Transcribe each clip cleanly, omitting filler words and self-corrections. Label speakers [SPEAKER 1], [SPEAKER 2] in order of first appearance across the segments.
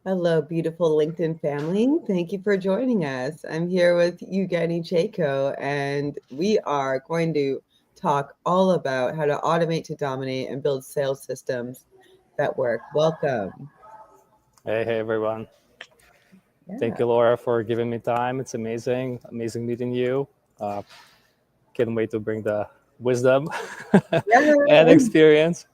[SPEAKER 1] Hello, beautiful LinkedIn family. Thank you for joining us. I'm here with Evgeny Chayko, and we are going to talk all about how to automate to dominate and build sales systems that work. Welcome.
[SPEAKER 2] Hey everyone. Thank
[SPEAKER 1] Yeah.
[SPEAKER 2] you, Laura, for giving me time. It's amazing meeting you. Uh, can't wait to bring the wisdom and
[SPEAKER 1] Yeah.
[SPEAKER 2] experience.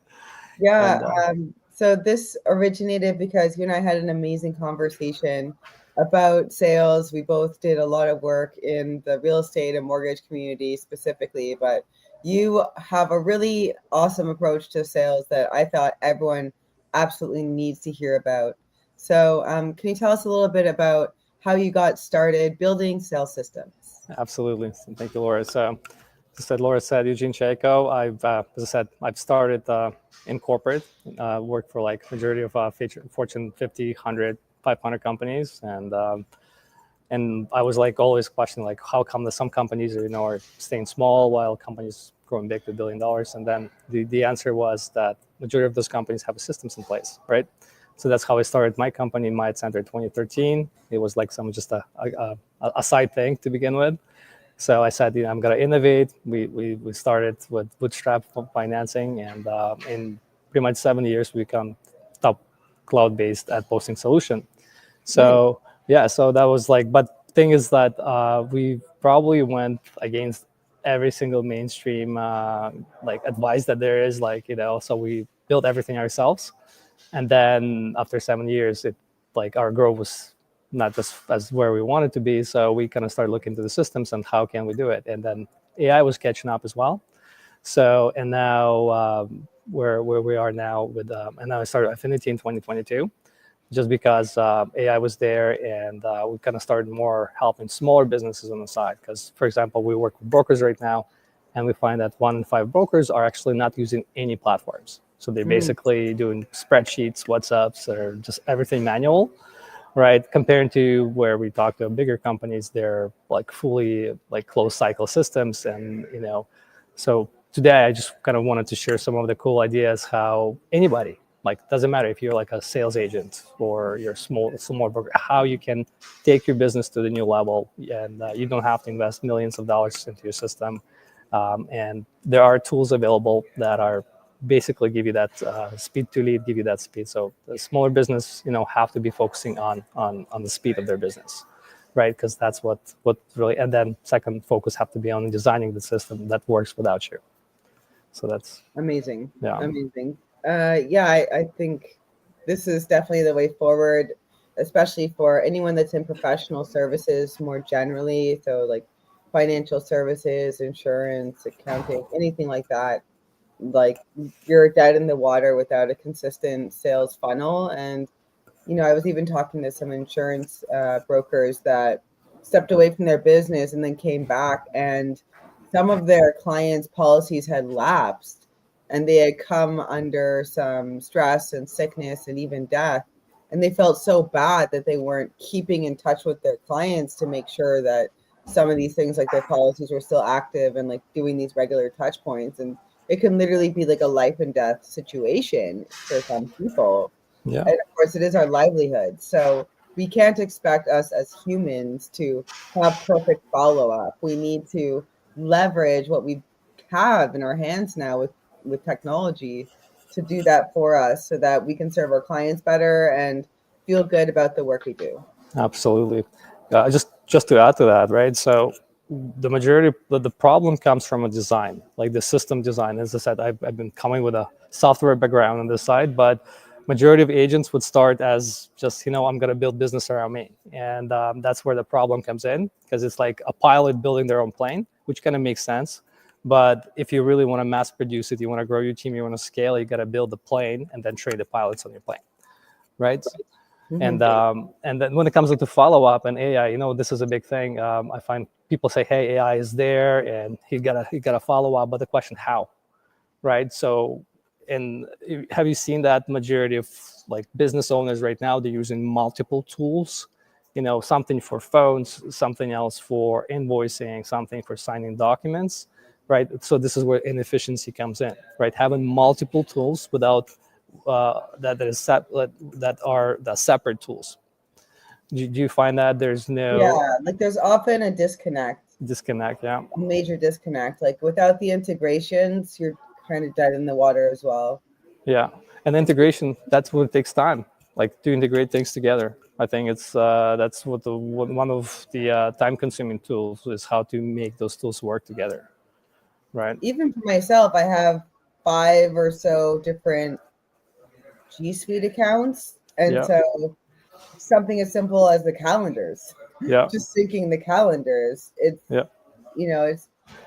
[SPEAKER 1] Yeah.
[SPEAKER 2] And
[SPEAKER 1] So this originated because you and I had an amazing conversation about sales. We both did a lot of work in the real estate and mortgage community specifically, but you have a really awesome approach to sales that I thought everyone absolutely needs to hear about. So, can you tell us a little bit about how you got started building sales systems?
[SPEAKER 2] absolutely. So thank you, Laura. So, Laura said, Eugene Chayko. As I said, I've started in corporate, worked for like majority of Fortune 50, 100, 500 companies, and I was like always questioning like how come that some companies are staying small while companies growing big to $1 billion, and then the answer was that majority of those companies have systems in place, right? So that's how I started my company, Might Center, 2013. It was like some just a side thing to begin with. So I said, I'm gonna innovate. We started with bootstrap financing, and in pretty much 7 years we become top cloud-based at posting solution.
[SPEAKER 1] Nice.
[SPEAKER 2] So yeah, so that was like, but thing is that we probably went against every single mainstream like advice that there is, like so we built everything ourselves, and then after 7 years, it like our growth was not just as where we wanted to be, so we kind of started looking into the systems and how can we do it, and then AI was catching up as well. So and now where we are now with and now I started Affinity in 2022 just because AI was there, and we kind of started more helping smaller businesses on the side. Because, for example, we work with brokers right now, and we find that 1 in 5 brokers are actually not using any platforms. So they're
[SPEAKER 1] Mm,
[SPEAKER 2] basically doing spreadsheets, WhatsApps, or just everything manual, right? Compared to where we talk to bigger companies, they're like fully like closed cycle systems, and so today I just kind of wanted to share some of the cool ideas how anybody, like, doesn't matter if you're like a sales agent or you're small broker, how you can take your business to the new level, and you don't have to invest millions of dollars into your system. And there are tools available that are basically give you that speed to lead, give you that speed. So the smaller business, have to be focusing on the speed of their business, right? Because that's what really. And then second focus have to be on designing the system that works without you. So that's
[SPEAKER 1] amazing.
[SPEAKER 2] yeah.
[SPEAKER 1] Amazing. Yeah, I think this is definitely the way forward, especially for anyone that's in professional services more generally. So, like financial services, insurance, accounting, anything like that. Like you're dead in the water without a consistent sales funnel. And I was even talking to some insurance brokers that stepped away from their business and then came back, and some of their clients' policies had lapsed, and they had come under some stress and sickness and even death. And they felt so bad that they weren't keeping in touch with their clients to make sure that some of these things, like their policies, were still active and like doing these regular touch points. And it can literally be like a life and death situation for some people,
[SPEAKER 2] Yeah,
[SPEAKER 1] and of course it is our livelihood, so we can't expect us as humans to have perfect follow-up. We need to leverage what we have in our hands now with technology to do that for us so that we can serve our clients better and feel good about the work we do.
[SPEAKER 2] absolutely. Just to add to that, right? So the majority of the problem comes from a design, like the system design. As I said, I've been coming with a software background on this side, but majority of agents would start as just, I'm going to build business around me, and that's where the problem comes in, because it's like a pilot building their own plane, which kind of makes sense. But if you really want to mass produce it, you want to grow your team, you want to scale, you got to build the plane and then train the pilots on your plane, right?
[SPEAKER 1] Hmm.
[SPEAKER 2] And then when it comes to follow up and AI, this is a big thing. I find people say, "Hey, AI is there, and he got to follow up," but the question, how, right? So, and have you seen that majority of like business owners right now, they're using multiple tools, something for phones, something else for invoicing, something for signing documents, right? So this is where inefficiency comes in, right? Having multiple tools without that are the separate tools. Do you find that there's no
[SPEAKER 1] Yeah, like there's often a disconnect,
[SPEAKER 2] disconnect? Yeah.
[SPEAKER 1] a major disconnect. Like without the integrations, you're kind of dead in the water as well.
[SPEAKER 2] Yeah, and integration, that's what takes time, like to integrate things together. I think it's that's what one of the time-consuming tools is how to make those tools work together, right?
[SPEAKER 1] Even for myself, I have 5 or so different G Suite accounts. And
[SPEAKER 2] Yeah,
[SPEAKER 1] so something as simple as the calendars,
[SPEAKER 2] yeah,
[SPEAKER 1] just syncing the calendars, it's,
[SPEAKER 2] yeah,
[SPEAKER 1] you know,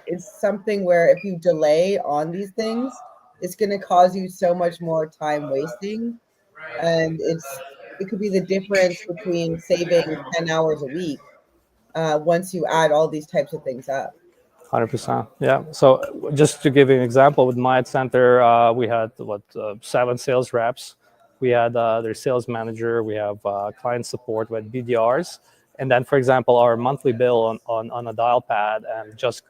[SPEAKER 1] it's something where if you delay on these things, it's going to cause you so much more time wasting. And it could be the difference between saving 10 hours a week once you add all these types of things up.
[SPEAKER 2] 100%. Yeah. So just to give you an example, with my center, we had 7 sales reps. We had their sales manager. We have client support with BDRs, and then, for example, our monthly bill on a dial pad and just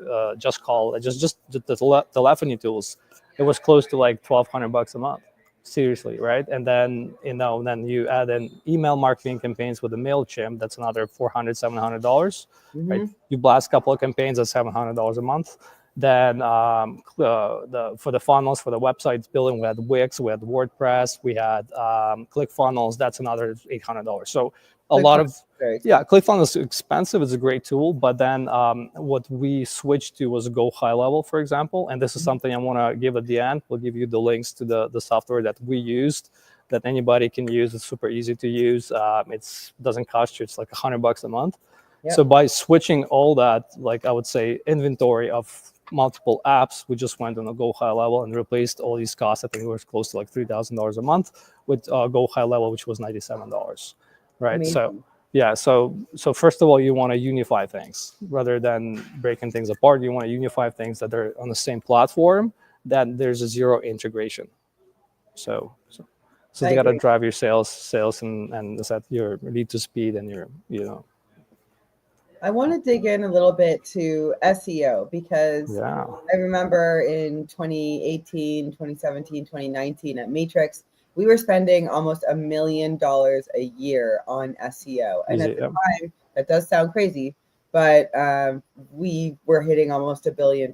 [SPEAKER 2] call, just the telephony tools, it was close to like $1,200 a month. Seriously, right? And then then you add in email marketing campaigns with the MailChimp. That's another $400-$700, right?
[SPEAKER 1] Mm-hmm.
[SPEAKER 2] You blast a couple of campaigns at $700 a month. Then for the funnels for the websites building, we had Wix, we had WordPress, we had ClickFunnels. That's another $800. So a lot of ClickFunnels is expensive. It's a great tool, but then what we switched to was Go High Level, for example. And this is something I want to give at the end. We'll give you the links to the software that we used, that anybody can use. It's super easy to use. It doesn't cost you. It's like $100 a month. Yep. So by switching all that, like I would say, inventory of multiple apps, we just went on a Go High Level and replaced all these costs. I think it was close to like $3,000 a month with Go High Level, which was $97. Right.
[SPEAKER 1] Amazing.
[SPEAKER 2] So yeah. So first of all, you want to unify things rather than breaking things apart. You want to unify things that are on the same platform, that there's a zero integration. So you got to drive your sales and set your lead to speed and your.
[SPEAKER 1] I want to dig in a little bit to SEO because I remember in 2018, 2017, 2019 at Matrix, we were spending almost $1 million a year on SEO. And at the time, that does sound crazy, but we were hitting almost $1 billion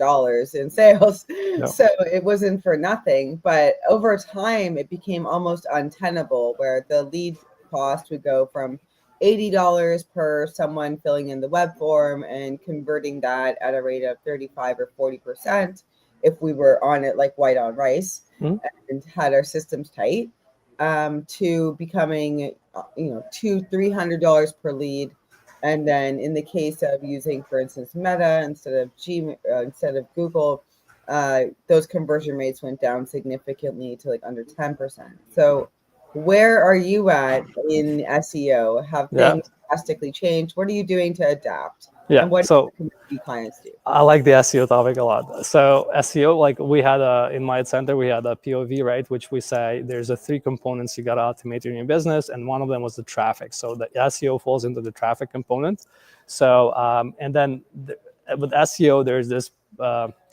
[SPEAKER 1] in sales. Yep. So it wasn't for nothing. But over time, it became almost untenable, where the lead cost would go from $80 per someone filling in the web form and converting that at a rate of 35 or 40% if we were on it like white on rice and had our systems tight, to becoming $200-$300 per lead. And then in the case of using, for instance, Meta instead of Google, those conversion rates went down significantly to like under 10%. So where are you at in SEO? Have things drastically changed? What are you doing to adapt?
[SPEAKER 2] Yeah.
[SPEAKER 1] And what do clients do?
[SPEAKER 2] I like the SEO topic a lot. So SEO, like we had in my center, we had a POV, right? Which we say there's 3 components you got to automate in your business. And one of them was the traffic. So the SEO falls into the traffic component. So, and then with SEO, there's this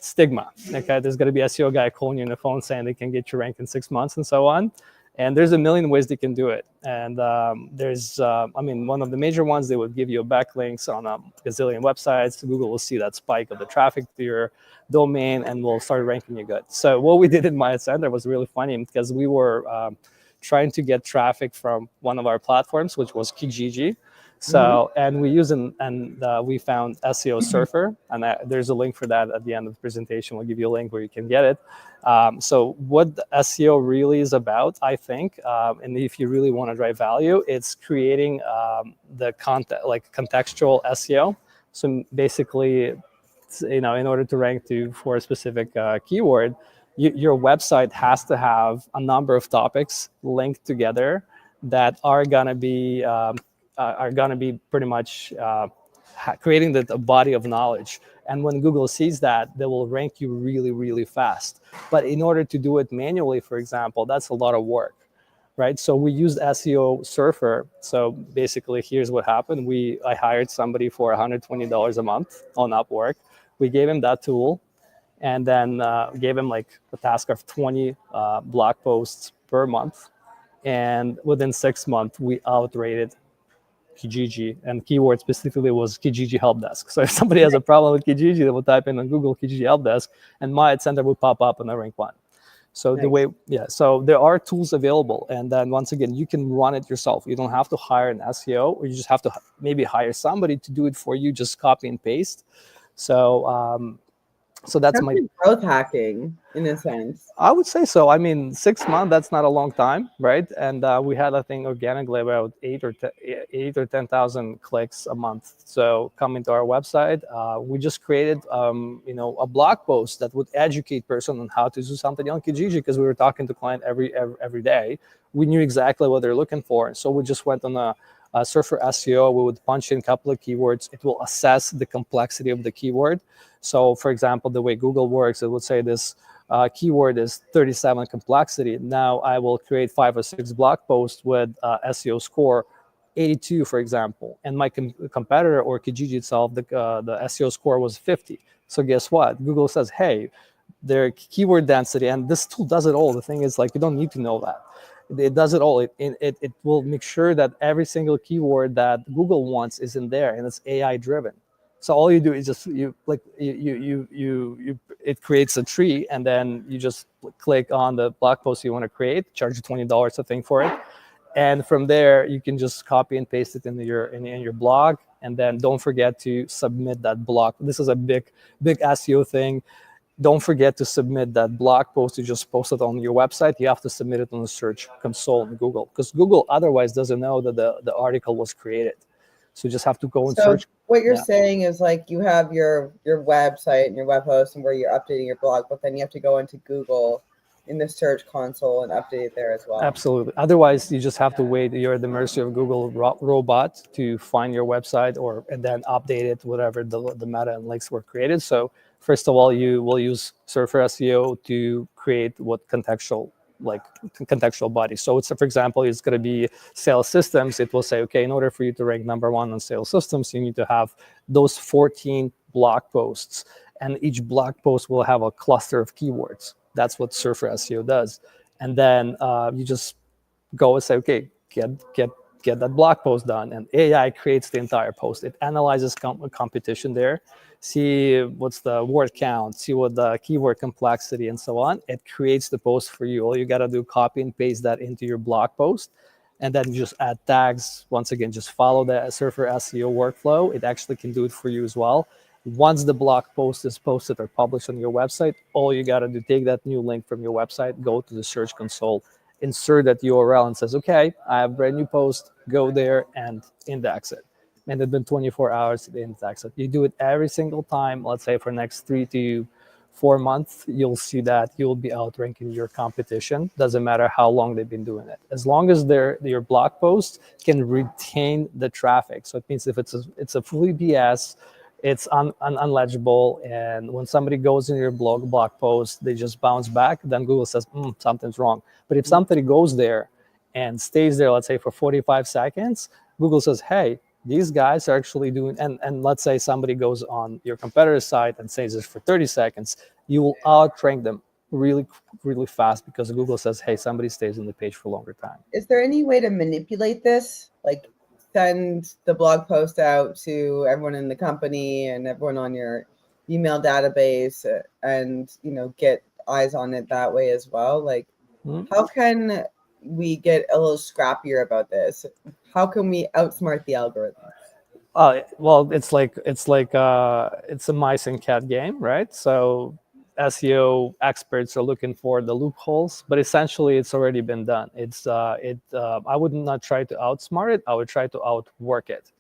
[SPEAKER 2] stigma. Okay. There's going to be SEO guy calling you on the phone saying they can get you ranked in 6 months and so on. And there's a million ways they can do it. And one of the major ones, they would give you backlinks on a gazillion websites. Google will see that spike of the traffic to your domain and will start ranking you good. So what we did in my center was really funny, because we were trying to get traffic from one of our platforms, which was Kijiji. So, and we use we found SEO Surfer, and there's a link for that at the end of the presentation. We'll give you a link where you can get it. So what the SEO really is about, I think, and if you really want to drive value, it's creating the content, like contextual SEO. So basically, in order to rank for a specific keyword, your website has to have a number of topics linked together that are gonna be pretty much creating the body of knowledge. And when Google sees that, they will rank you really, really fast. But in order to do it manually, for example, that's a lot of work, right? So we used SEO Surfer. So basically, here's what happened. I hired somebody for $120 a month on Upwork. We gave him that tool, and then gave him like the task of 20 blog posts per month. And within 6 months, we outrated Kijiji, and keyword specifically was Kijiji help desk. So if somebody has a problem with Kijiji, they will type in on Google Kijiji help desk, and my ad center will pop up on the rank one. So
[SPEAKER 1] Nice.
[SPEAKER 2] the way, yeah, so there are tools available, and then once again, you can run it yourself. You don't have to hire an SEO, or you just have to maybe hire somebody to do it for you. Just copy and paste. So so that's
[SPEAKER 1] That's
[SPEAKER 2] my
[SPEAKER 1] like growth hacking in a sense.
[SPEAKER 2] I would say so. I mean, 6 months, that's not a long time, right? And we had, I think, organically about 8 or 10,000 clicks a month. So coming to our website, we just created, a blog post that would educate person on how to do something on Kijiji, because we were talking to client every day. We knew exactly what they're looking for. And so we just went on a Surfer SEO. We would punch in a couple of keywords. It will assess the complexity of the keyword. So, for example, the way Google works, it would say this keyword is 37 complexity. Now I will create 5 or 6 blog posts with SEO score 82, for example, and my competitor or Kijiji itself, the SEO score was 50. So guess what? Google says, hey, their keyword density, and this tool does it all. The thing is, like, you don't need to know that. It does it all. It will make sure that every single keyword that Google wants is in there, and it's AI driven. So all you do is just it creates a tree, and then you just click on the blog post you want to create, charge you $20 I think for it, and from there you can just copy and paste it into your blog, and then don't forget to submit that blog. This is a big SEO thing. Don't forget to submit that blog post you just posted on your website. You have to submit it on the Search Console in Google, because Google otherwise doesn't know that the article was created. So you just have to go and
[SPEAKER 1] So
[SPEAKER 2] search.
[SPEAKER 1] what you're saying is, like, you have your website and your web host and where you're updating your blog, but then you have to go into Google in the Search Console and update it there as well.
[SPEAKER 2] Absolutely. Otherwise, you just have to wait. You're at the mercy of Google robot to find your website and then update it, whatever the meta and links were created. So first of all, you will use Surfer SEO to create what contextual body. So it's, for example, it's going to be sales systems. It will say, okay, in order for you to rank number 1 on sales systems, you need to have those 14 blog posts, and each blog post will have a cluster of keywords. That's what Surfer SEO does. And then you just go and say, okay, get that blog post done, and AI creates the entire post. It analyzes competition there, see what's the word count, see what the keyword complexity, and so on. It creates the post for you. All you got to do, copy and paste that into your blog post, and then you just add tags. Once again, just follow the Surfer SEO workflow. It actually can do it for you as well. Once the blog post is posted or published on your website, all you got to do, take that new link from your website, go to the Search Console, insert that URL, and says, okay, I have a brand new post, go there and index it. And within 24 hours, to index it. You do it every single time. Let's say for next 3 to 4 months, you'll see that you'll be outranking your competition. Doesn't matter how long they've been doing it. As long as your blog post can retain the traffic. So it means if it's a fully BS, it's unlegible, and when somebody goes in your blog post, they just bounce back, then Google says, something's wrong. But if somebody goes there and stays there, let's say for 45 seconds, Google says, hey, these guys are actually doing, and let's say somebody goes on your competitor's site and stays there for 30 seconds, you will outrank them really, really fast, because Google says, hey, somebody stays on the page for a longer time.
[SPEAKER 1] Is there any way to manipulate this? Like, send the blog post out to everyone in the company and everyone on your email database, and get eyes on it that way as well? Like, how can we get a little scrappier about this? How can we outsmart the algorithm?
[SPEAKER 2] Well, it's a mice and cat game, right? So SEO experts are looking for the loopholes, but essentially it's already been done. I would not try to outsmart it. I would try to outwork it.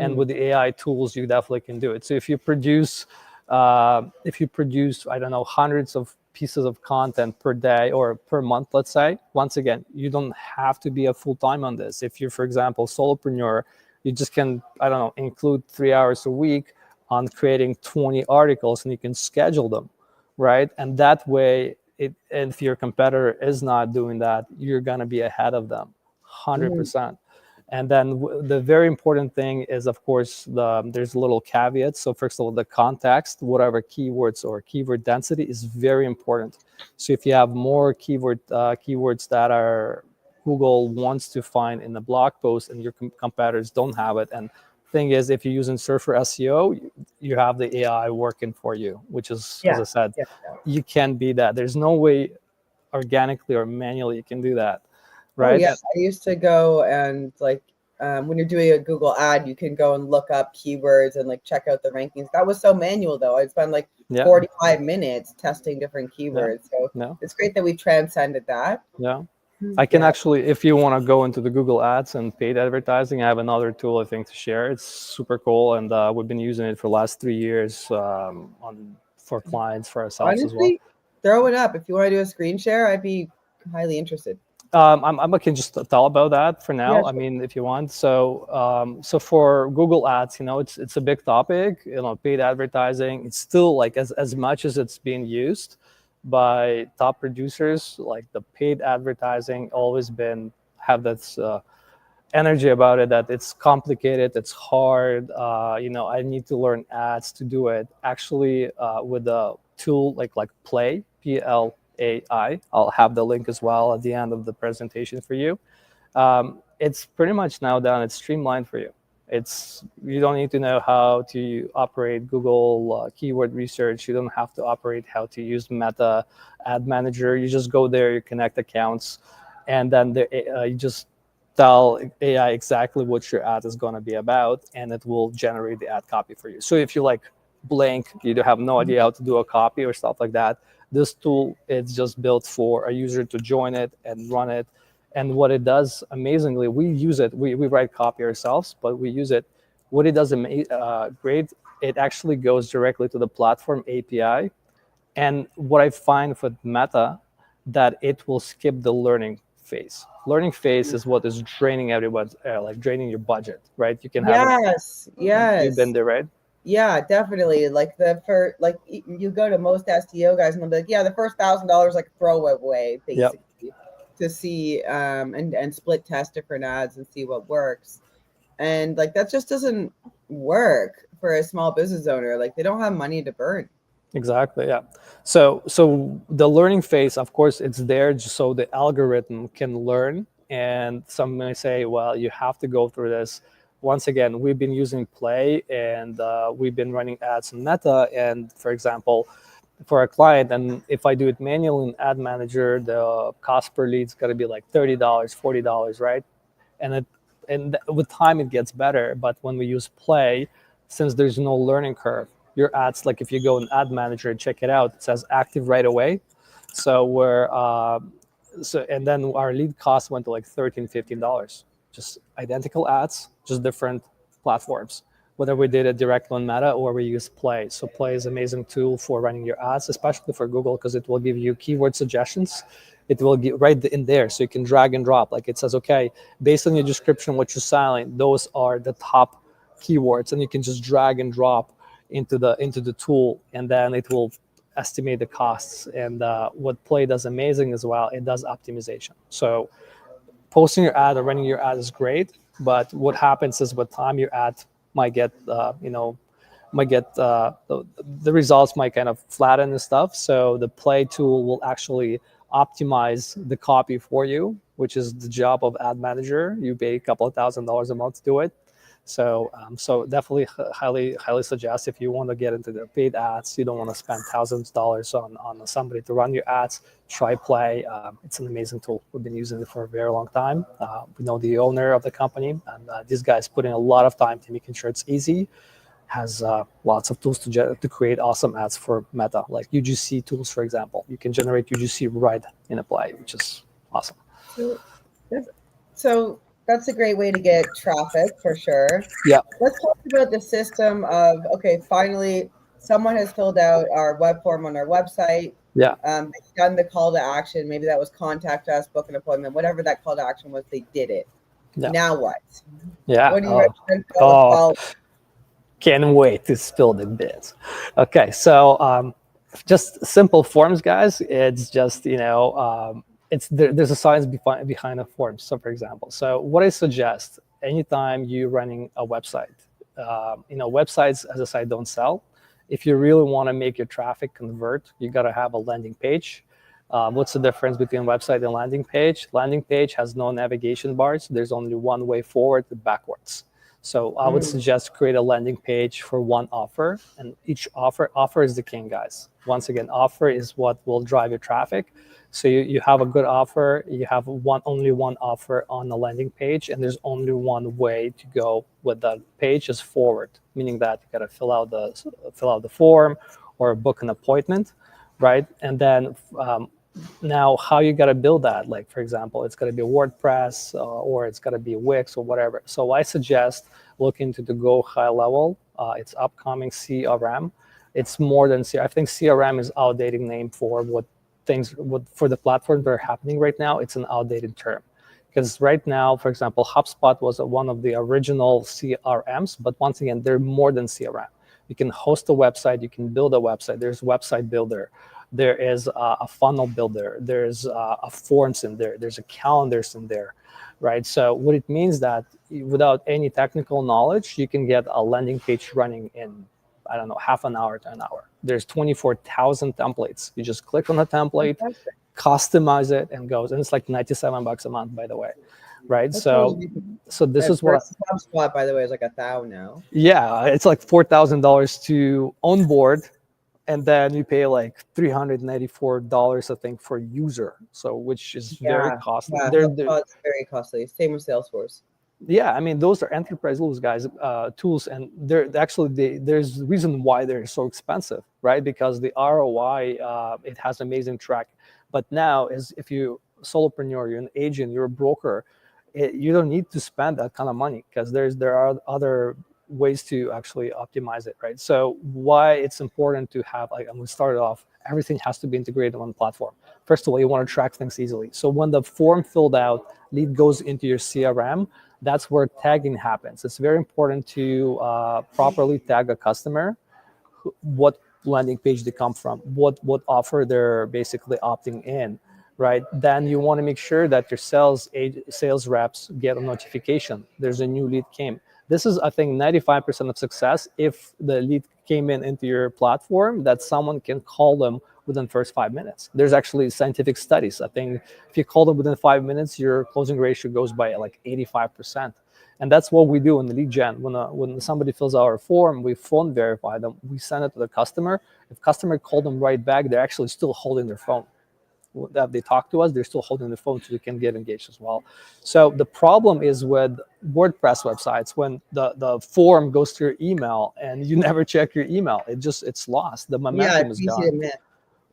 [SPEAKER 2] And with the AI tools, you definitely can do it. So if you produce, I don't know, hundreds of pieces of content per day or per month, let's say, once again, you don't have to be a full-time on this. If you're, for example, solopreneur, you just can, I don't know, include 3 hours a week on creating 20 articles, and you can schedule them, right? And that way, if your competitor is not doing that, you're going to be ahead of them 100%. And then the very important thing is, of course, there's a little caveat. So first of all, the context, whatever keywords or keyword density is very important. So if you have more keywords that are Google wants to find in the blog post and your competitors don't have it, and thing is, if you're using Surfer SEO, you have the AI working for you, which is, as
[SPEAKER 1] Yeah.
[SPEAKER 2] I said,
[SPEAKER 1] Yeah.
[SPEAKER 2] you can't beat that. There's no way organically or manually you can do that,
[SPEAKER 1] Oh
[SPEAKER 2] right?
[SPEAKER 1] yeah, I used to go and like when you're doing a Google ad, you can go and look up keywords and like check out the rankings. That was so manual though. I'd spend like
[SPEAKER 2] Yeah,
[SPEAKER 1] 45 minutes testing different
[SPEAKER 2] yeah,
[SPEAKER 1] keywords. So
[SPEAKER 2] no,
[SPEAKER 1] it's great that we transcended that.
[SPEAKER 2] yeah. I can
[SPEAKER 1] Yeah.
[SPEAKER 2] actually, if you want to go into the Google Ads and paid advertising, I have another tool I think to share. It's super cool, and we've been using it for the last 3 years for clients, for ourselves as well.
[SPEAKER 1] Honestly, throw it up. If you want to do a screen share, I'd be highly interested.
[SPEAKER 2] I can just tell about that for now.
[SPEAKER 1] Yeah,
[SPEAKER 2] I
[SPEAKER 1] sure.
[SPEAKER 2] mean, if you want. So for Google Ads, it's a big topic. Paid advertising. It's still like as much as it's being used by top producers. Like the paid advertising, always been have this energy about it that it's complicated, it's hard. I need to learn ads to do it. Actually, with a tool like Play, PLAI, I'll have the link as well at the end of the presentation for you. It's pretty much now done. It's streamlined for you. You don't need to know how to operate Google keyword research. You don't have to operate how to use Meta Ad Manager. You just go there, you connect accounts, and then you just tell AI exactly what your ad is going to be about, and it will generate the ad copy for you. So if you like blank, you have no idea how to do a copy or stuff like that, this tool is just built for a user to join it and run it. And what it does amazingly, we use it. We write copy ourselves, but we use it. What it does great, it actually goes directly to the platform API. And what I find with Meta, that it will skip the learning phase. Learning phase is what is draining everyone, like draining your budget, right? You can have an.
[SPEAKER 1] Yes,
[SPEAKER 2] You've been
[SPEAKER 1] yes.
[SPEAKER 2] there, right?
[SPEAKER 1] Yeah, definitely. Like the first, like you go to most SEO guys and they'll be like, yeah, the first $1,000 like throw away
[SPEAKER 2] Yep.
[SPEAKER 1] basically to see and split test different ads and see what works. And like that just doesn't work for a small business owner. Like they don't have money to burn.
[SPEAKER 2] Exactly. Yeah. So the learning phase, of course, it's there just so the algorithm can learn. And some may say, well, you have to go through this. Once again, we've been using Play, and we've been running ads in Meta. And for example, for a client, and if I do it manually in Ad Manager, the cost per lead is going to be like $30, $40, right? And with time it gets better. But when we use Play, since there's no learning curve, your ads, like if you go in Ad Manager and check it out, it says active right away. So and then our lead cost went to like $13-15, just identical ads, just different platforms, whether we did it direct on Meta or we use Play. So Play is an amazing tool for running your ads, especially for Google, because it will give you keyword suggestions. It will get right in there, so you can drag and drop. Like it says, okay, based on your description, what you're selling, those are the top keywords, and you can just drag and drop into the tool, and then it will estimate the costs. And what Play does amazing as well, it does optimization. So posting your ad or running your ad is great, but what happens is with time your ad might get the results might kind of flatten and stuff. So the Play tool will actually optimize the copy for you, which is the job of Ad Manager. You pay a couple of $1,000s a month to do it. So definitely highly suggest, if you want to get into the paid ads, you don't want to spend thousands of dollars on somebody to run your ads, try Play. It's an amazing tool. We've been using it for a very long time. We know the owner of the company, and this guy's putting a lot of time to making sure it's easy. Has lots of tools to create awesome ads for Meta, like UGC tools, for example. You can generate UGC right in Play, which is awesome.
[SPEAKER 1] So that's a great way to get traffic for sure.
[SPEAKER 2] Yeah.
[SPEAKER 1] Let's talk about the system of, okay, finally someone has filled out our web form on our website.
[SPEAKER 2] Yeah.
[SPEAKER 1] They've done the call to action. Maybe that was contact us, book an appointment, whatever that call to action was, they did it.
[SPEAKER 2] Yeah.
[SPEAKER 1] Now what?
[SPEAKER 2] Yeah.
[SPEAKER 1] What do you recommend for
[SPEAKER 2] Can't wait to spill the bits. Okay, so just simple forms, guys. It's just there's a science behind a form. So, for example, so what I suggest anytime you're running a website, websites, as I said, don't sell. If you really want to make your traffic convert, you got to have a landing page. What's the difference between website and landing page? Landing page has no navigation bars. There's only one way forward and backwards. So I would suggest create a landing page for one offer, and each offer is the king, guys. Once again, offer is what will drive your traffic. So you have a good offer, you have only one offer on the landing page, and there's only one way to go with that page is forward, meaning that you got to fill out the form or book an appointment, right? And then now how you got to build that, like for example, it's got to be WordPress or it's got to be Wix or whatever. So I suggest look into the Go High Level. It's upcoming CRM. It's more than I think CRM is outdated name for for the platforms that are happening right now. It's an outdated term, because right now, for example, HubSpot was one of the original CRMs, but once again, they're more than CRM. You can host a website, you can build a website. There's website builder, there is a funnel builder, there's a forms in there, there's a calendars in there, right? So what it means that without any technical knowledge, you can get a landing page running in, I don't know, half an hour to an hour. There's 24,000 templates. You just click on the template, customize it, and goes. And it's like $97 a month, by the way, right? So this is what
[SPEAKER 1] HubSpot, by the way, is like $1,000 now.
[SPEAKER 2] Yeah, it's like $4,000 to onboard, and then you pay like $394, I think, for user. So which is very costly.
[SPEAKER 1] Yeah, HubSpot's very costly. Same with Salesforce.
[SPEAKER 2] Yeah, I mean, those are enterprise tools, and they're actually there's a reason why they're so expensive, right? Because the ROI, it has amazing track. But now, if you solopreneur, you're an agent, you're a broker, you don't need to spend that kind of money, because there are other ways to actually optimize it, right? So why it's important to have, like, I'm going to start it off, everything has to be integrated on one platform. First of all, you want to track things easily. So when the form filled out, lead goes into your CRM, that's where tagging happens. It's very important to properly tag a customer, what landing page they come from, what offer they're basically opting in, right? Then you want to make sure that your sales reps get a notification. There's a new lead came. This is, I think, 95% of success. If the lead came into your platform, that someone can call them within the first 5 minutes. There's actually scientific studies. I think if you call them within 5 minutes, your closing ratio goes by like 85%. And that's what we do in the lead gen. When somebody fills out our form, we phone verify them. We send it to the customer. If customer called them right back, they're actually still holding their phone. That they talk to us, they're still holding the phone, so they can get engaged as well. So the problem is with WordPress websites, when the form goes to your email and you never check your email, it's lost. The momentum is gone.
[SPEAKER 1] Easy to miss.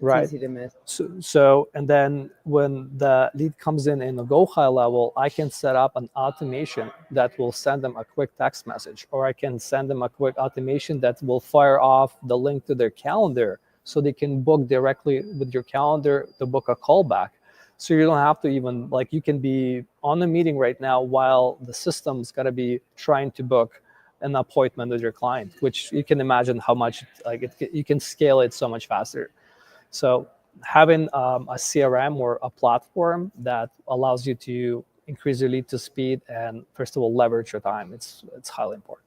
[SPEAKER 2] Right.
[SPEAKER 1] Easy to miss.
[SPEAKER 2] So and then when the lead comes in the Go High Level, I can set up an automation that will send them a quick text message, or I can send them a quick automation that will fire off the link to their calendar, so they can book directly with your calendar to book a callback. So you don't have to even, like, you can be on a meeting right now while the system's got to be trying to book an appointment with your client, which you can imagine how much, like, you can scale it so much faster. So having a CRM or a platform that allows you to increase your lead to speed and, first of all, leverage your time, it's highly important.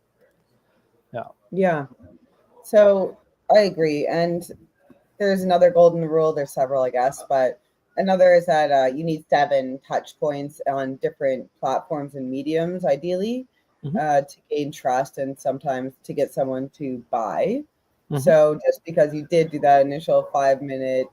[SPEAKER 1] Yeah. So I agree. And there's another golden rule. There's several, I guess, but another is that you need 7 touch points on different platforms and mediums, ideally, to gain trust and sometimes to get someone to buy. So just because you did do that initial 5-minute,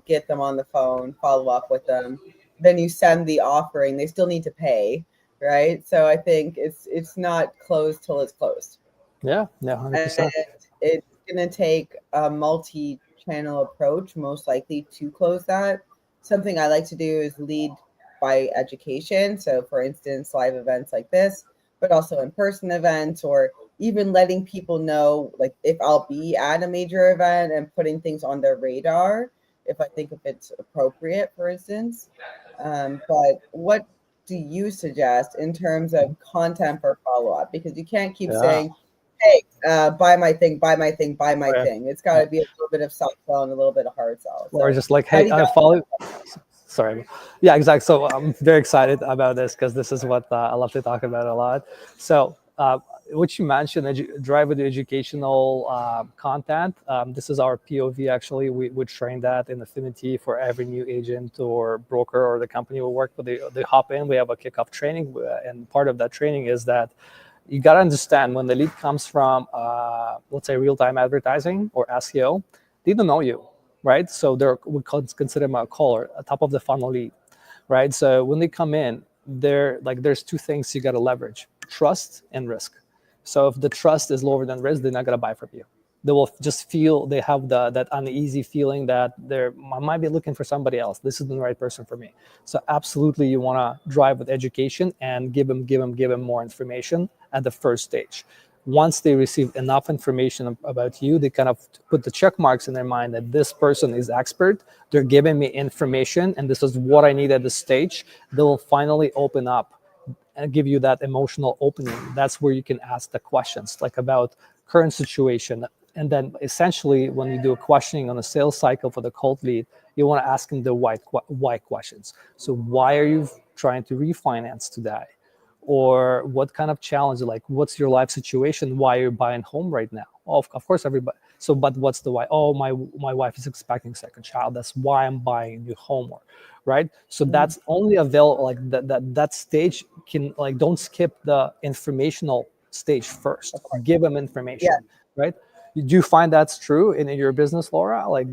[SPEAKER 1] get them on the phone, follow up with them, then you send the offering, they still need to pay, right? So I think it's not closed till it's closed.
[SPEAKER 2] Yeah, 100%.
[SPEAKER 1] And it's going to take a multi-channel approach, most likely, to close that. Something I like to do is lead by education. So, for instance, live events like this, but also in-person events, or even letting people know, like, if I'll be at a major event and putting things on their radar, if it's appropriate, for instance. But what do you suggest in terms of content for follow-up? Because you can't keep saying, hey, buy my thing, buy my thing, buy my thing. It's got to be a little bit of soft sell and a little bit of hard sell.
[SPEAKER 2] Or just like, hey, I follow. Sorry. Yeah, exactly. So I'm very excited about this, because this is what I love to talk about a lot. So what you mentioned, drive with educational content. This is our POV. Actually, we train that in Affinity for every new agent or broker or the company we work with. They hop in. We have a kickoff training, and part of that training is that you got to understand when the lead comes from, let's say, real-time advertising or SEO, they don't know you, right? So we consider them a caller, a top of the funnel lead, right? So when they come in, there's two things you got to leverage: trust and risk. So if the trust is lower than risk, they're not gonna buy from you. They will just feel they have that uneasy feeling that I might be looking for somebody else. This isn't the right person for me. So absolutely, you want to drive with education and give them more information at the first stage. Once they receive enough information about you, they kind of put the check marks in their mind that this person is expert. They're giving me information, and this is what I need at this stage. They will finally open up and give you that emotional opening. That's where you can ask the questions, like about current situation. And then essentially, when you do a questioning on a sales cycle for the cold lead, you want to ask them the why questions. So why are you trying to refinance today? Or what kind of challenge, like what's your life situation? Why you're buying home right now? Oh, of course, everybody. So, but what's the why? Oh, my wife is expecting a second child. That's why I'm buying a new home. Right? So that's only available, like that stage can, like, don't skip the informational stage first. Give them information,
[SPEAKER 1] Yeah.
[SPEAKER 2] right? Do you find that's true in your business, Laura? Like,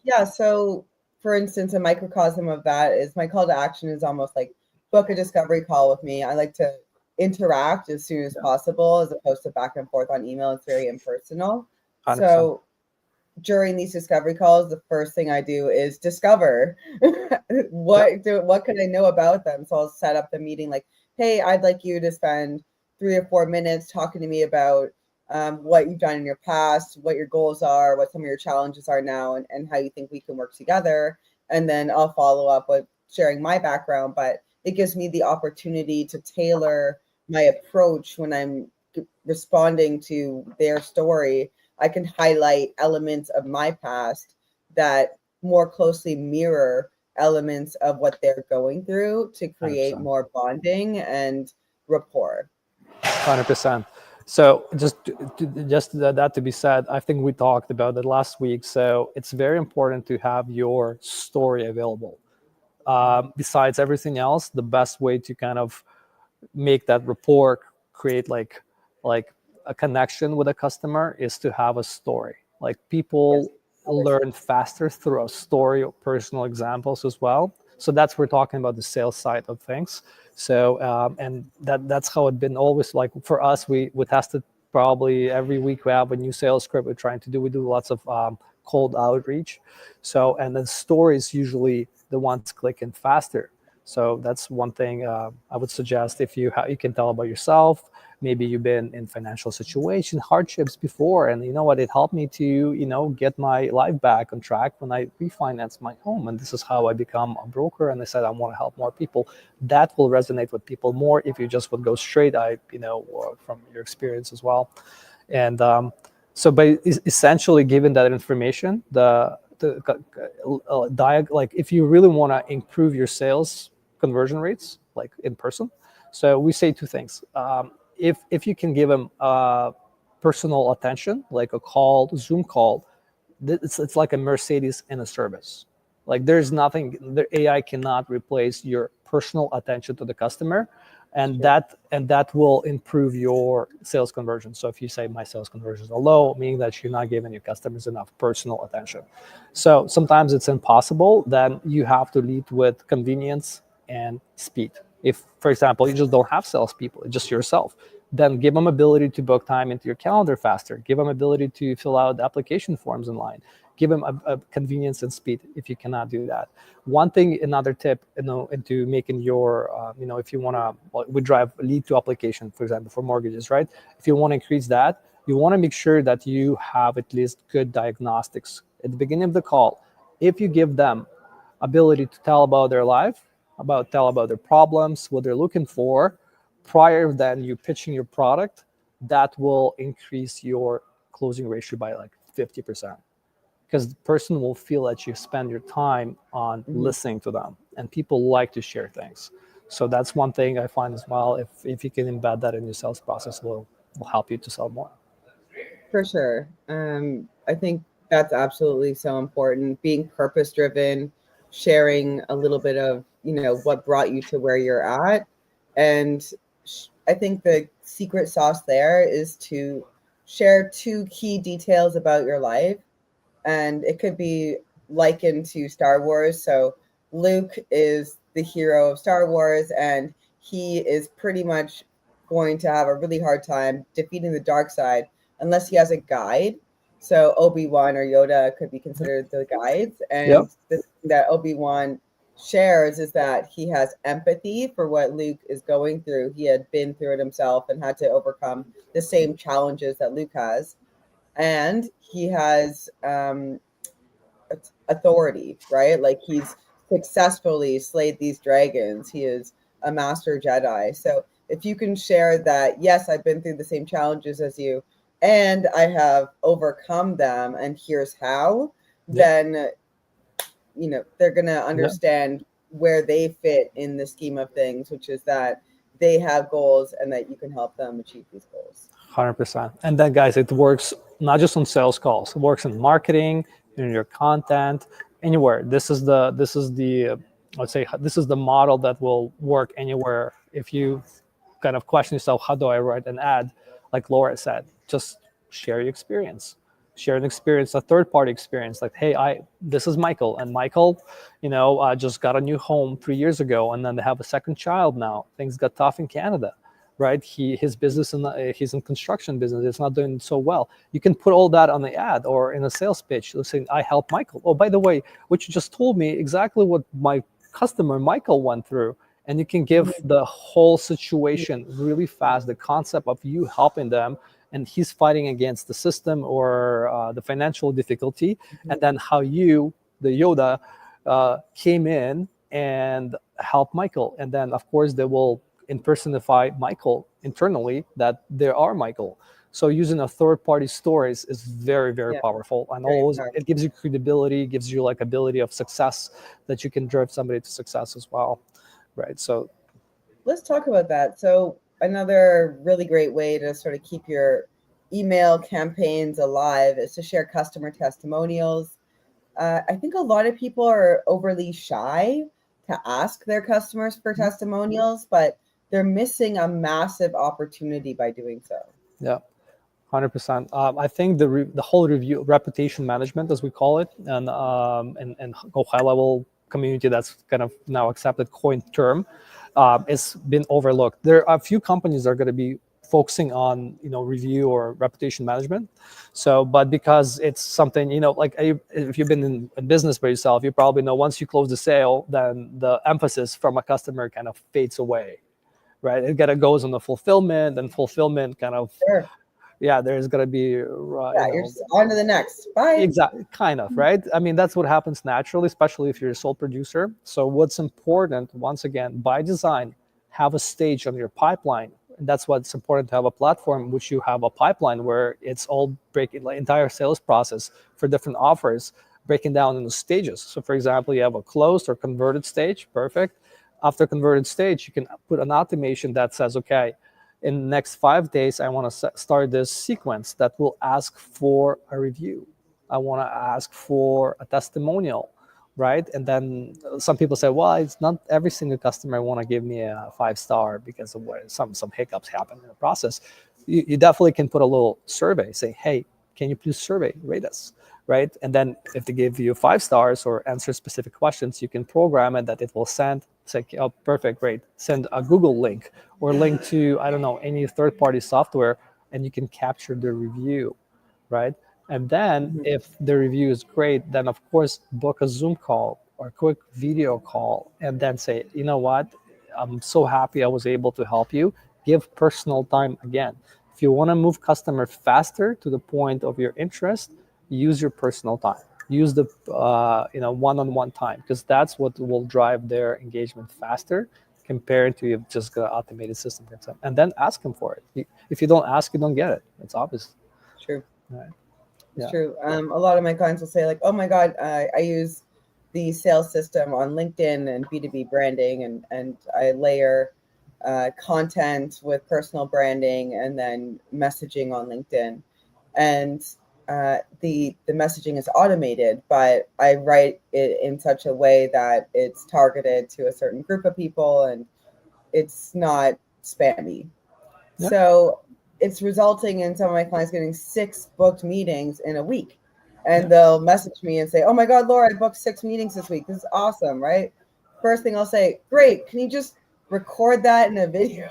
[SPEAKER 1] yeah. So for instance, a microcosm of that is my call to action is almost like book a discovery call with me. I like to interact as soon as possible, as opposed to back and forth on email. It's very impersonal.
[SPEAKER 2] 100%.
[SPEAKER 1] So during these discovery calls, the first thing I do is discover what can I know about them. So I'll set up the meeting like, hey, I'd like you to spend 3 or 4 minutes talking to me about what you've done in your past, what your goals are, what some of your challenges are now, and how you think we can work together. And then I'll follow up with sharing my background, but it gives me the opportunity to tailor my approach when I'm responding to their story. I can highlight elements of my past that more closely mirror elements of what they're going through to create
[SPEAKER 2] 100%.
[SPEAKER 1] more bonding and rapport.
[SPEAKER 2] 100%. So just that to be said, I think we talked about it last week. So it's very important to have your story available. Besides everything else, the best way to kind of make that rapport, create like a connection with a customer, is to have a story. Like, people learn faster through a story or personal examples as well. So that's, we're talking about the sales side of things. So and that's how it's been always. Like for us, we tested probably every week. We have a new sales script we're trying to do. We do lots of cold outreach. So, and then stories usually the ones clicking faster. So that's one thing I would suggest. If you can tell about yourself. Maybe you've been in financial situation, hardships before, and you know what, it helped me to get my life back on track when I refinanced my home, and this is how I become a broker, and I said I want to help more people. That will resonate with people more if you just would go straight, from your experience as well. And so by essentially giving that information, like if you really want to improve your sales conversion rates, like in person, so we say two things. If you can give them personal attention, like a Zoom call, it's like a Mercedes in a service. Like there's nothing, the AI cannot replace your personal attention to the customer, and that will improve your sales conversion. So if you say my sales conversions are low, meaning that you're not giving your customers enough personal attention. So sometimes it's impossible. Then you have to lead with convenience and speed. If, for example, you just don't have salespeople, it's just yourself, then give them ability to book time into your calendar faster. Give them ability to fill out the application forms online. Give them a convenience and speed if you cannot do that. One thing, another tip, into making your, if you want to, we drive lead to application, for example, for mortgages, right? If you want to increase that, you want to make sure that you have at least good diagnostics at the beginning of the call. If you give them ability to tell about their life, tell about their problems, what they're looking for, prior than you pitching your product, that will increase your closing ratio by like 50%. Because the person will feel that you spend your time on listening to them, and people like to share things. So that's one thing I find as well. If you can embed that in your sales process, will will help you to sell more.
[SPEAKER 1] For sure. I think that's absolutely so important. Being purpose driven, sharing a little bit of, what brought you to where you're at. And I think the secret sauce there is to share 2 key details about your life. And it could be likened to Star Wars. So Luke is the hero of Star Wars, and he is pretty much going to have a really hard time defeating the dark side unless he has a guide. So Obi-Wan or Yoda could be considered the guides.
[SPEAKER 2] Yep.
[SPEAKER 1] And the thing that Obi-Wan shares is that he has empathy for what Luke is going through. He had been through it himself and had to overcome the same challenges that Luke has. And he has authority, right? Like he's successfully slayed these dragons. He is a master Jedi. So if you can share that, yes, I've been through the same challenges as you, and I have overcome them, and here's how, then they're gonna understand where they fit in the scheme of things, which is that they have goals and that you can help them achieve these goals.
[SPEAKER 2] 100%. And then, guys, it works not just on sales calls. It works in marketing, in your content, anywhere. This is the let's say this is the model that will work anywhere. If you kind of question yourself, how do I write an ad? Like Laura said, just share your experience. Share an experience, a third-party experience. Like, hey, this is Michael, and Michael, just got a new home 3 years ago, and then they have a second child now. Things got tough in Canada, right? His business, he's in construction business. It's not doing so well. You can put all that on the ad or in a sales pitch. Let's say, I help Michael. Oh, by the way, what you just told me exactly what my customer Michael went through. And you can give the whole situation really fast, the concept of you helping them, and he's fighting against the system or the financial difficulty, and then how you, the Yoda, came in and helped Michael. And then, of course, they will impersonify Michael internally, that they are Michael. So using a third-party stories is very, very powerful, and always it gives you credibility, gives you like ability of success that you can drive somebody to success as well. Right. So
[SPEAKER 1] let's talk about that. So another really great way to sort of keep your email campaigns alive is to share customer testimonials. I think a lot of people are overly shy to ask their customers for testimonials, but they're missing a massive opportunity by doing so.
[SPEAKER 2] Yeah, 100%. I think the whole review, reputation management, as we call it, and go high level community, that's kind of now accepted coin term, it's been overlooked. There are a few companies that are going to be focusing on review or reputation management. So, but because it's something like if you've been in business by yourself, you probably know once you close the sale, then the emphasis from a customer kind of fades away, right? It kind of goes on the fulfillment, and fulfillment kind of there's going to be
[SPEAKER 1] you're on to the next. Bye.
[SPEAKER 2] Exactly, kind of, right? I mean, that's what happens naturally, especially if you're a sole producer. So what's important, once again, by design, have a stage on your pipeline. And that's why it's important to have a platform which you have a pipeline where it's all breaking, like entire sales process for different offers, breaking down into stages. So for example, you have a closed or converted stage, perfect. After converted stage, you can put an automation that says, okay, in the next 5 days, I want to start this sequence that will ask for a review. I want to ask for a testimonial, right? And then some people say, well, it's not every single customer want to give me a 5-star because of what some hiccups happen in the process. You definitely can put a little survey, say, hey, can you please rate us, right? And then if they give you 5 stars or answer specific questions, you can program it that it will say, oh, perfect, great. Send a Google link or link to, I don't know, any third-party software, and you can capture the review, right? And then if the review is great, then of course, book a Zoom call or a quick video call, and then say, you know what? I'm so happy I was able to help you. Give personal time again. If you want to move customer faster to the point of your interest, use your personal time. Use the one-on-one time, because that's what will drive their engagement faster compared to you've just got an automated system. And then ask them for it. If you don't ask, you don't get it. It's obvious.
[SPEAKER 1] True.
[SPEAKER 2] Right.
[SPEAKER 1] It's true. A lot of my clients will say like, oh my God, I use the sales system on LinkedIn and B2B branding, and I layer content with personal branding, and then messaging on LinkedIn. And the messaging is automated, but I write it in such a way that it's targeted to a certain group of people and it's not spammy.
[SPEAKER 2] Yeah.
[SPEAKER 1] So it's resulting in some of my clients getting 6 booked meetings in a week. And
[SPEAKER 2] Yeah.
[SPEAKER 1] they'll message me and say, "Oh my God, Laura, I booked 6 meetings this week. This is awesome," right? First thing I'll say, "Great, can you just record that in a video?"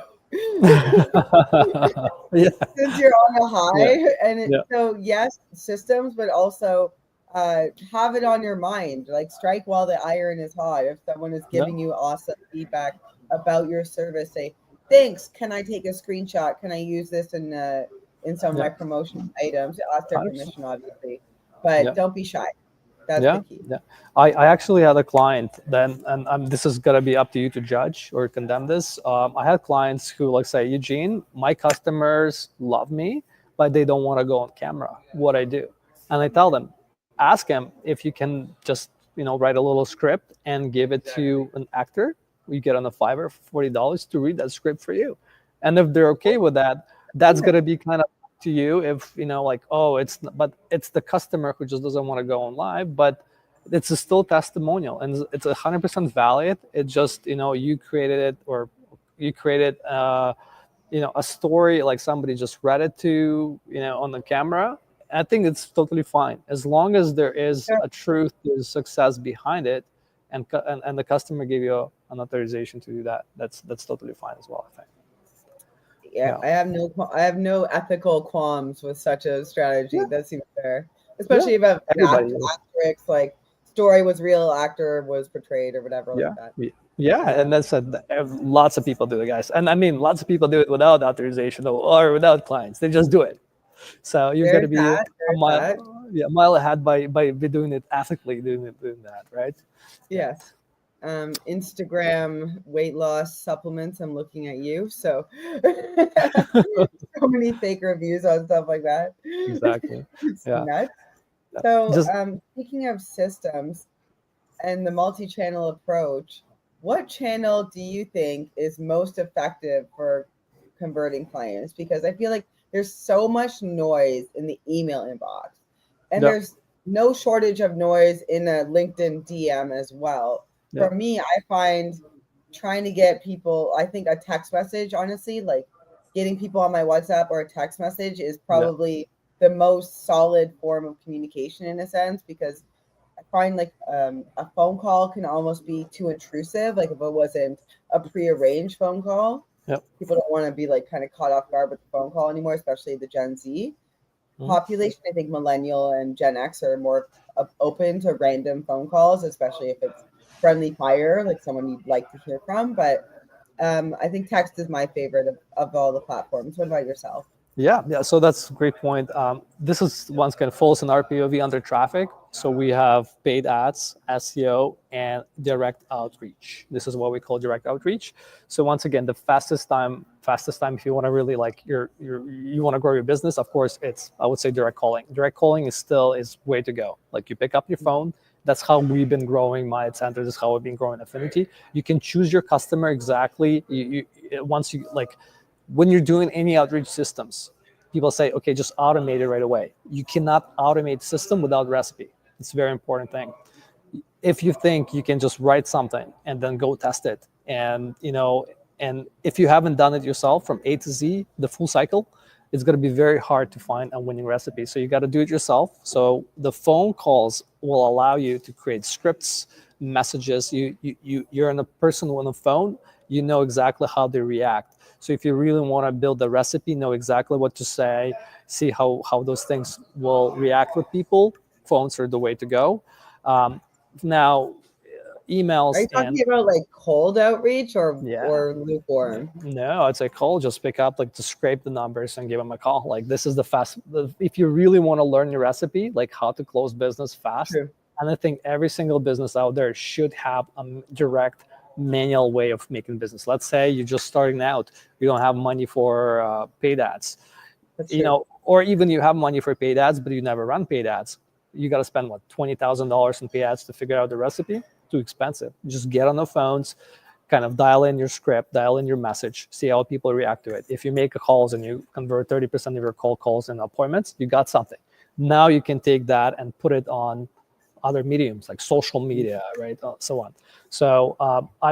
[SPEAKER 2] Yeah.
[SPEAKER 1] Since you're on a
[SPEAKER 2] Yeah.
[SPEAKER 1] high. And
[SPEAKER 2] Yeah.
[SPEAKER 1] so yes, systems, but also have it on your mind. Like, strike while the iron is hot. If someone is
[SPEAKER 2] Yeah.
[SPEAKER 1] giving you awesome feedback about your service, say, "Thanks, can I take a screenshot? Can I use this in some of my
[SPEAKER 2] Yeah.
[SPEAKER 1] promotional items?" Ask their
[SPEAKER 2] 100%.
[SPEAKER 1] permission, obviously, but
[SPEAKER 2] Yeah.
[SPEAKER 1] don't be shy. That's the
[SPEAKER 2] Yeah,
[SPEAKER 1] key.
[SPEAKER 2] yeah. I actually had a client then, and this is gonna be up to you to judge or condemn this. I had clients who like say, Eugene, my customers love me, but they don't want to go on camera. What I do, and I tell them, ask them if you can just write a little script and give it to an actor. You get on a Fiverr for $40 to read that script for you, and if they're okay with that, that's gonna be kind of to you. If like, oh, but it's the customer who just doesn't want to go on live, but it's a still testimonial and it's 100% valid. It just you created it, or you created a story, like somebody just read it to on the camera. I think it's totally fine as long as there is
[SPEAKER 1] Yeah.
[SPEAKER 2] a truth, there's success behind it, and the customer gave you an authorization to do that. That's totally fine as well, I think.
[SPEAKER 1] Yeah,
[SPEAKER 2] Yeah.
[SPEAKER 1] I have no ethical qualms with such a strategy.
[SPEAKER 2] Yeah.
[SPEAKER 1] That seems fair,
[SPEAKER 2] Yeah,
[SPEAKER 1] especially about
[SPEAKER 2] everybody.
[SPEAKER 1] asterisks, like story was real, actor was portrayed, or whatever like
[SPEAKER 2] Yeah.
[SPEAKER 1] that.
[SPEAKER 2] Yeah,
[SPEAKER 1] Um,
[SPEAKER 2] and that's lots of people do it, guys. And I mean, lots of people do it without authorization or without clients. They just do it. So you've got to
[SPEAKER 1] there's
[SPEAKER 2] be
[SPEAKER 1] that.
[SPEAKER 2] a
[SPEAKER 1] There's that.
[SPEAKER 2] mile ahead by doing it ethically, doing that, right? Yeah.
[SPEAKER 1] Yes. Instagram weight loss supplements. I'm looking at you. So, so many fake reviews on stuff like that.
[SPEAKER 2] Exactly.
[SPEAKER 1] It's
[SPEAKER 2] Yeah.
[SPEAKER 1] nuts. So,
[SPEAKER 2] Just
[SPEAKER 1] speaking of systems and the multi-channel approach, what channel do you think is most effective for converting clients? Because I feel like there's so much noise in the email inbox, and
[SPEAKER 2] yeah,
[SPEAKER 1] there's no shortage of noise in a LinkedIn DM as well.
[SPEAKER 2] yeah,
[SPEAKER 1] For me, I find trying to get people, I think a text message, honestly, like getting people on my WhatsApp or a text message is
[SPEAKER 2] yeah,
[SPEAKER 1] probably the most solid form of communication in a sense, because I find like a phone call can almost be too intrusive. Like if it wasn't a prearranged phone call,
[SPEAKER 2] yeah.
[SPEAKER 1] people don't want to be like kind of caught off guard with the phone call anymore, especially the Gen Z
[SPEAKER 2] Mhm.
[SPEAKER 1] population. I think Millennial and Gen X are more open to random phone calls, especially if it's friendly fire, like someone you'd like to hear from. But I think text is my favorite of all the platforms. What about yourself?
[SPEAKER 2] Yeah. So that's a great point. This is once again falls in our POV under traffic. So we have paid ads, SEO, and direct outreach. This is what we call direct outreach. So once again, the fastest time if you want to really like you want to grow your business, of course, it's I would say direct calling. Direct calling is way to go. Like you pick up your phone. That's how we've been growing Myatt Center. This is how we've been growing Affinity. You can choose your customer exactly. Once you like when you're doing any outreach systems, people say, okay, just automate it right away. You cannot automate system without recipe. It's a very important thing. If you think you can just write something and then go test it, and if you haven't done it yourself from A to Z, the full cycle, it's going to be very hard to find a winning recipe. So you got to do it yourself. So the phone calls will allow you to create scripts, messages. You're in a person on the phone. You know exactly how they react. So if you really want to build a recipe, know exactly what to say, see how those things will react with people, phones are the way to go. Now,
[SPEAKER 1] Are
[SPEAKER 2] emails
[SPEAKER 1] you talking
[SPEAKER 2] and
[SPEAKER 1] about like cold outreach
[SPEAKER 2] yeah,
[SPEAKER 1] or lukewarm?
[SPEAKER 2] no, I'd say call, just pick up, like to scrape the numbers and give them a call. Like this is if you really want to learn your recipe, like how to close business fast.
[SPEAKER 1] True.
[SPEAKER 2] And I think every single business out there should have a direct manual way of making business. Let's say you're just starting out, you don't have money for paid ads,
[SPEAKER 1] That's true.
[SPEAKER 2] or even you have money for paid ads, but you never run paid ads. You got to spend what, $20,000 in paid ads to figure out the recipe? Too expensive. Just get on the phones, kind of dial in your script, dial in your message, see how people react to it. If you make calls and you convert 30% of your cold calls into appointments, you got something. Now you can take that and put it on other mediums like social media, right? So on. So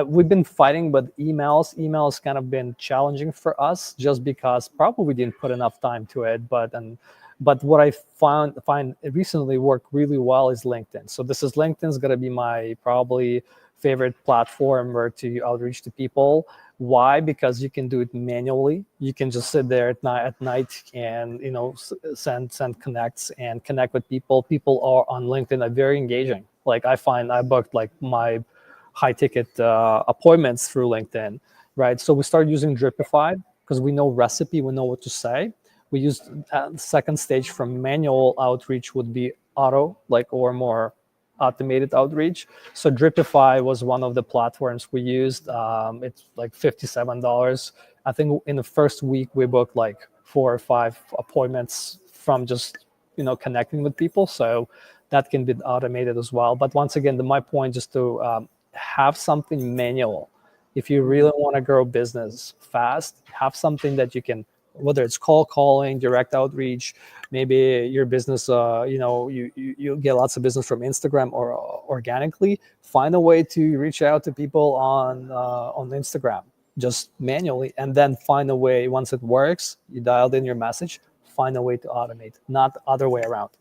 [SPEAKER 2] we've been fighting with emails. Emails kind of been challenging for us just because probably we didn't put enough time to it. But what I find recently worked really well is LinkedIn. So LinkedIn's going to be my probably favorite platform where to outreach to people. Why? Because you can do it manually. You can just sit there at night and send connects and connect with people. People are on LinkedIn are very engaging. Like I find I booked like my high ticket appointments through LinkedIn, right? So we started using Dripify because we know recipe, we know what to say. We used second stage from manual outreach would be auto, or more automated outreach. So Dripify was one of the platforms we used. It's like $57. I think in the first week we booked like 4 or 5 appointments from just connecting with people. So that can be automated as well. But once again, my point just to have something manual. If you really want to grow business fast, have something that you can, whether it's cold calling, direct outreach, maybe your business, you get lots of business from Instagram or organically. Find a way to reach out to people on Instagram, just manually, and then find a way. Once it works, you dialed in your message. Find a way to automate, not the other way around,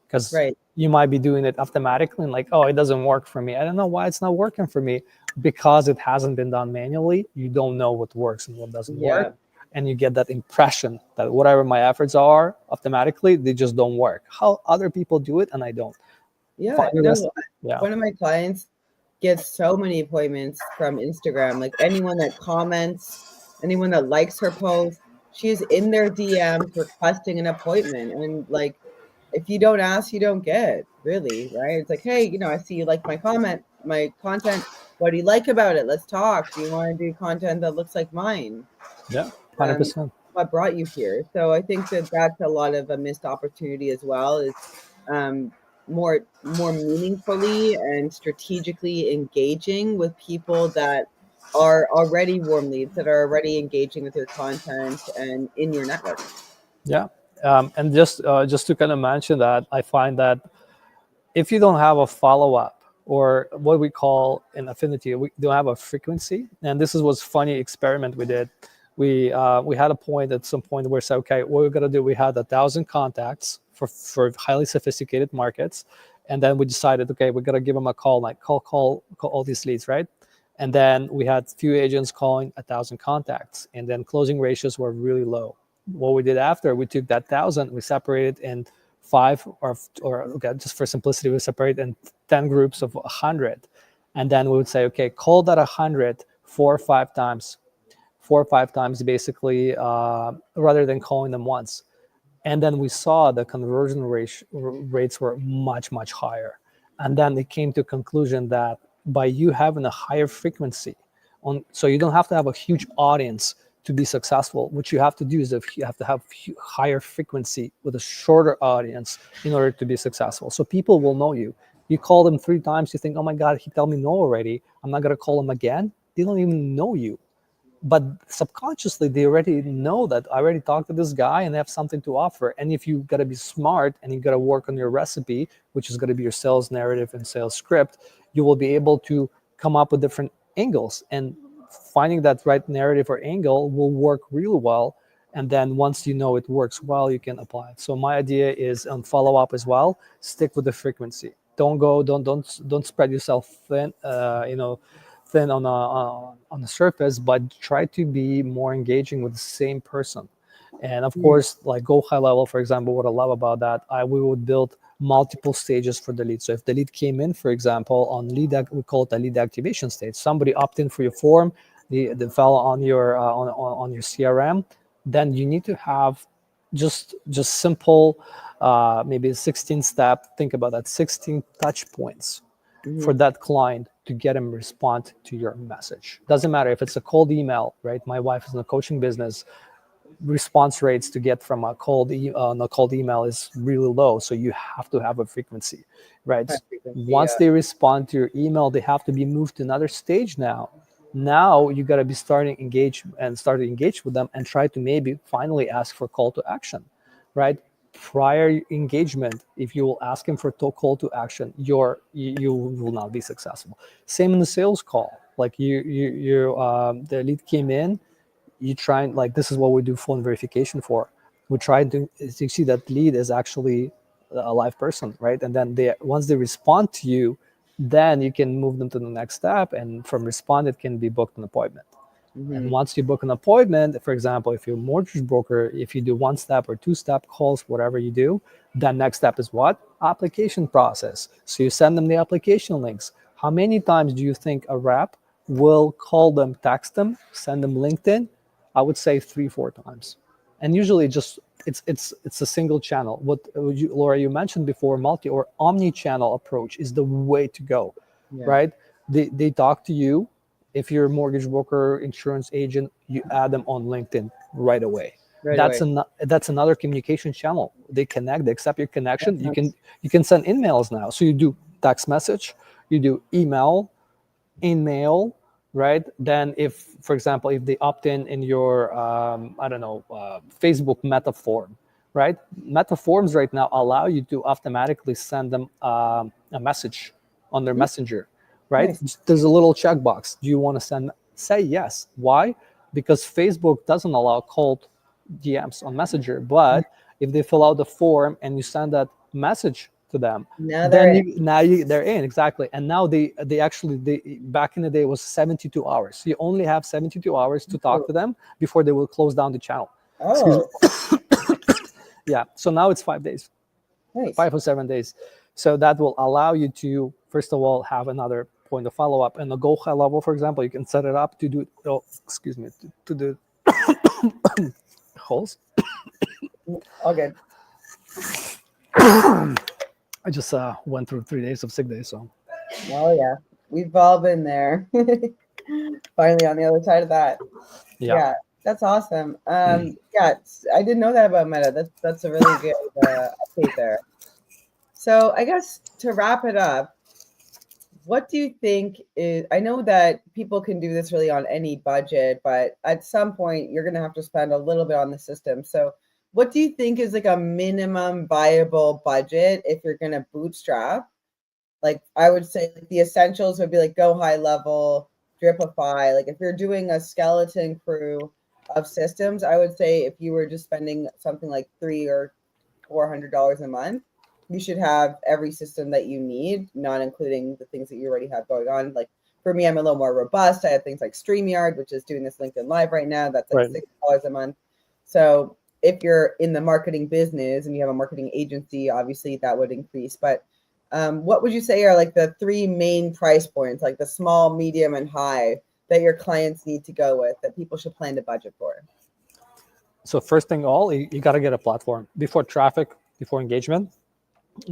[SPEAKER 2] because you might be doing it automatically and like, oh, it doesn't work for me. I don't know why it's not working for me, because it hasn't been done manually. You don't know what works and what doesn't work. And you get that impression that whatever my efforts are, automatically, they just don't work. How other people do it and I don't.
[SPEAKER 1] One of my clients gets so many appointments from Instagram. Like anyone that comments, anyone that likes her post, she's in their DMs requesting an appointment. And like, if you don't ask, you don't get, really, right? It's like, hey, I see you like my content. What do you like about it? Let's talk. Do you want to do content that looks like mine?
[SPEAKER 2] Yeah, 100%.
[SPEAKER 1] What brought you here? So I think that's a lot of a missed opportunity as well, is more meaningfully and strategically engaging with people that are already warm leads, that are already engaging with your content and in your network.
[SPEAKER 2] Yeah. And just to kind of mention that, I find that if you don't have a follow-up, or what we call in affinity, we don't have a frequency. And this was funny experiment we did. We had a point at some point where we said, okay, what we're gonna do, we had 1,000 contacts for highly sophisticated markets. And then we decided, okay, we're gonna give them a call, like call all these leads, right? And then we had few agents calling 1,000 contacts, and then closing ratios were really low. What we did after, we took that 1,000, we separated in 5 or okay, just for simplicity, we separate in 10 groups of 100. And then we would say, okay, call that 100 4 or 5 times. 4 or 5 times, basically, rather than calling them once. And then we saw the conversion rates were much, much higher. And then it came to a conclusion that by you having a higher frequency, so you don't have to have a huge audience to be successful. What you have to do is you have to have higher frequency with a shorter audience in order to be successful. So people will know you. You call them 3 times, you think, oh my God, he told me no already. I'm not going to call him again. They don't even know you. But subconsciously, they already know that I already talked to this guy and they have something to offer. And if you got to be smart and you got to work on your recipe, which is going to be your sales narrative and sales script, you will be able to come up with different angles. And finding that right narrative or angle will work really well. And then once you know it works well, you can apply it. So my idea is on follow up as well. Stick with the frequency. Don't spread yourself thin. Thin on the surface, but try to be more engaging with the same person. And of course, like go high level. For example, what I love about that, we would build multiple stages for the lead. So if the lead came in, for example, on we call it a lead activation stage. Somebody opt in for your form, the fell on your on your CRM. Then you need to have just simple, maybe 16 step. Think about that, 16 touch points for that client to get him respond to your message. Doesn't matter if it's a cold email, right? My wife is in the coaching business. Response rates to get from a cold email is really low. So you have to have a frequency, right? Once they respond to your email, they have to be moved to another stage now. Now you got to be starting start to engage with them and try to maybe finally ask for call to action, right? Prior engagement, if you will ask him for call to action, you will not be successful. Same in the sales call. Like the lead came in, you try and, like, this is what we do phone verification for. We try to see that lead is actually a live person, right? And then once they respond to you, then you can move them to the next step, and from respond it can be booked an appointment. And once you book an appointment, for example, if you're a mortgage broker, if you do one step or two step calls, whatever you do, then next step is what? Application process. So you send them the application links. How many times do you think a rep will call them, text them, send them LinkedIn? I would say 3-4 times. And usually just it's a single channel. What Laura, you mentioned before, multi or omni-channel approach is the way to go, right? They talk to you. If you're a mortgage broker, insurance agent, you add them on LinkedIn right away. That's another communication channel. They connect, they accept your connection. You can send emails now. So you do text message, you do email, right? Then if, for example, if they opt in your, Facebook Meta form, right? Meta forms right now allow you to automatically send them a message on their messenger, right? Nice. There's a little checkbox. Do you want to say yes? Why? Because Facebook doesn't allow cold DMs on Messenger, but if they fill out the form and you send that message to them, they're in, exactly. And now they back in the day it was 72 hours. So you only have 72 hours to talk to them before they will close down the channel. Yeah, so now it's 5 days. Nice. 5 or 7 days. So that will allow you to, first of all, have another point of follow-up. And the Go High Level, for example, you can set it up to do to do holes.
[SPEAKER 1] All good.
[SPEAKER 2] I just went through 3 days of sick days, so.
[SPEAKER 1] Oh yeah, we've all been there. Finally on the other side of that. Yeah, that's awesome. Yeah, I didn't know that about Meta. That's a really good update there. So I guess to wrap it up, what do you think is? I know that people can do this really on any budget, but at some point you're going to have to spend a little bit on the system. So what do you think is like a minimum viable budget if you're going to bootstrap? Like I would say like the essentials would be like Go High Level, Dripify. Like if you're doing a skeleton crew of systems, I would say if you were just spending something like $300 or $400 a month, you should have every system that you need, not including the things that you already have going on. Like for me, I'm a little more robust. I have things like StreamYard, which is doing this LinkedIn Live right now. That's like $6 a month. So if you're in the marketing business and you have a marketing agency, obviously that would increase. But what would you say are like the 3 main price points, like the small, medium, and high that your clients need to go with that people should plan to budget for?
[SPEAKER 2] So first thing you got to get a platform. Before traffic, before engagement,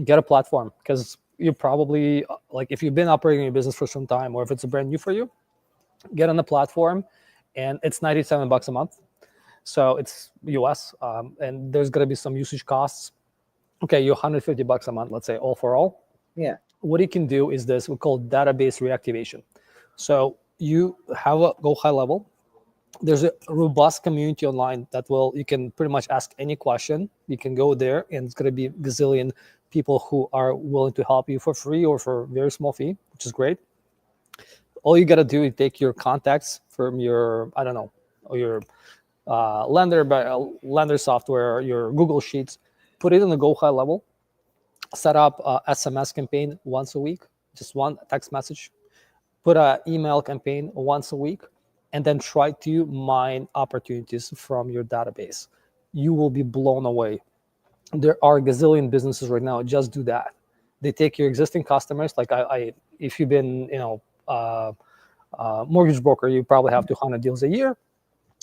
[SPEAKER 2] get a platform, because you probably, like if you've been operating your business for some time or if it's a brand new for you, get on the platform, and it's $97 a month. So it's US, and there's going to be some usage costs. Okay, you're $150 a month, let's say, all for all.
[SPEAKER 1] Yeah.
[SPEAKER 2] What you can do is this, we call database reactivation. So you have a Go High Level. There's a robust community online that you can pretty much ask any question. You can go there, and it's going to be a gazillion people who are willing to help you for free or for a very small fee, which is great. All you got to do is take your contacts from your, your lender software, your Google Sheets, put it in the Go High Level, set up a SMS campaign once a week, just one text message, put an email campaign once a week, and then try to mine opportunities from your database. You will be blown away. There are a gazillion businesses right now just do that. They take your existing customers, like if you've been, mortgage broker, you probably have 200 deals a year.